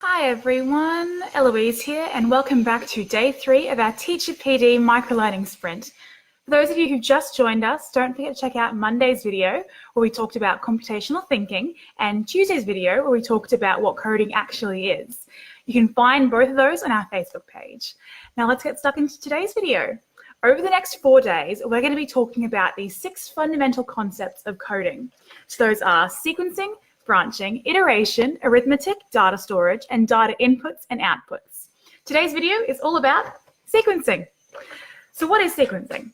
Hi everyone, Eloise here and welcome back to day 3 of our Teacher PD Microlearning Sprint. For those of you who've just joined us, don't forget to check out Monday's video where we talked about computational thinking and Tuesday's video where we talked about what coding actually is. You can find both of those on our Facebook page. Now let's get stuck into today's video. Over the next 4 days, we're going to be talking about these 6 fundamental concepts of coding. So those are sequencing, branching, iteration, arithmetic, data storage, and data inputs and outputs. Today's video is all about sequencing. So what is sequencing?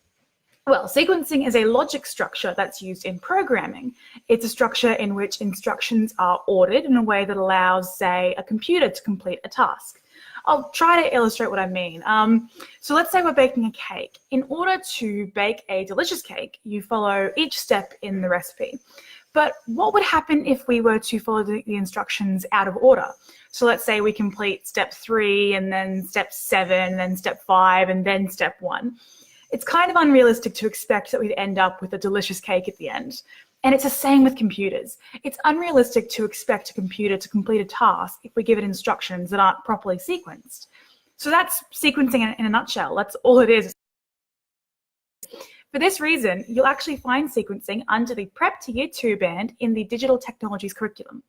Well, sequencing is a logic structure that's used in programming. It's a structure in which instructions are ordered in a way that allows, say, a computer to complete a task. I'll try to illustrate what I mean. So let's say we're baking a cake. In order to bake a delicious cake, you follow each step in the recipe. But what would happen if we were to follow the instructions out of order? So let's say we complete step 3 and then step 7 and then step 5 and then step 1. It's kind of unrealistic to expect that we'd end up with a delicious cake at the end. And it's the same with computers. It's unrealistic to expect a computer to complete a task if we give it instructions that aren't properly sequenced. So that's sequencing in a nutshell. That's all it is. For this reason, you'll actually find sequencing under the Prep to Year 2 band in the Digital Technologies curriculum.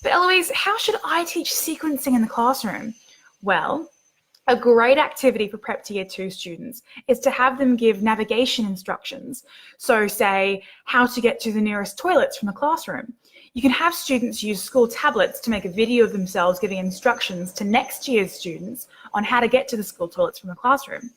But Eloise, how should I teach sequencing in the classroom? Well, a great activity for Prep to Year 2 students is to have them give navigation instructions. So say, how to get to the nearest toilets from the classroom. You can have students use school tablets to make a video of themselves giving instructions to next year's students on how to get to the school toilets from the classroom.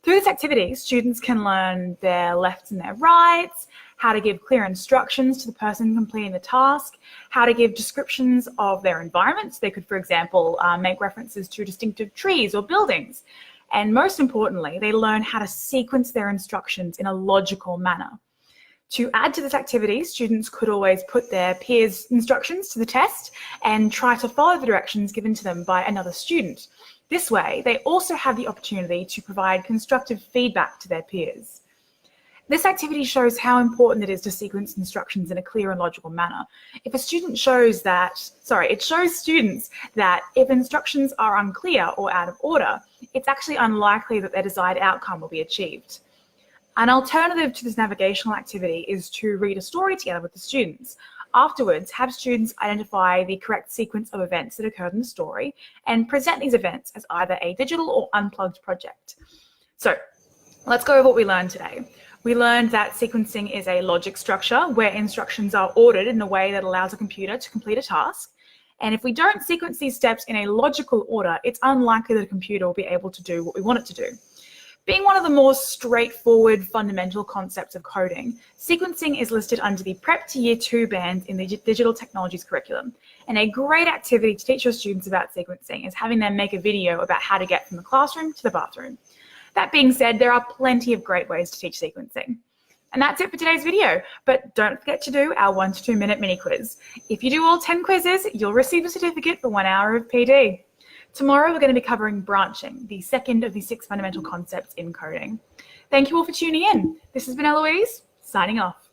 Through this activity, students can learn their lefts and their rights, how to give clear instructions to the person completing the task, how to give descriptions of their environments. They could, for example, make references to distinctive trees or buildings. And most importantly, they learn how to sequence their instructions in a logical manner. To add to this activity, students could always put their peers' instructions to the test and try to follow the directions given to them by another student. This way, they also have the opportunity to provide constructive feedback to their peers. This activity shows how important it is to sequence instructions in a clear and logical manner. If a student shows it shows students that if instructions are unclear or out of order, it's actually unlikely that their desired outcome will be achieved. An alternative to this navigational activity is to read a story together with the students. Afterwards, have students identify the correct sequence of events that occurred in the story and present these events as either a digital or unplugged project. So let's go over what we learned today. We learned that sequencing is a logic structure where instructions are ordered in a way that allows a computer to complete a task. And if we don't sequence these steps in a logical order, it's unlikely that a computer will be able to do what we want it to do. Being one of the more straightforward fundamental concepts of coding, sequencing is listed under the Prep to Year 2 band in the Digital Technologies curriculum. And a great activity to teach your students about sequencing is having them make a video about how to get from the classroom to the bathroom. That being said, there are plenty of great ways to teach sequencing. And that's it for today's video, but don't forget to do our 1 to 2 minute mini quiz. If you do all 10 quizzes, you'll receive a certificate for 1 hour of PD. Tomorrow, we're going to be covering branching, the second of the 6 fundamental concepts in coding. Thank you all for tuning in. This has been Eloise, signing off.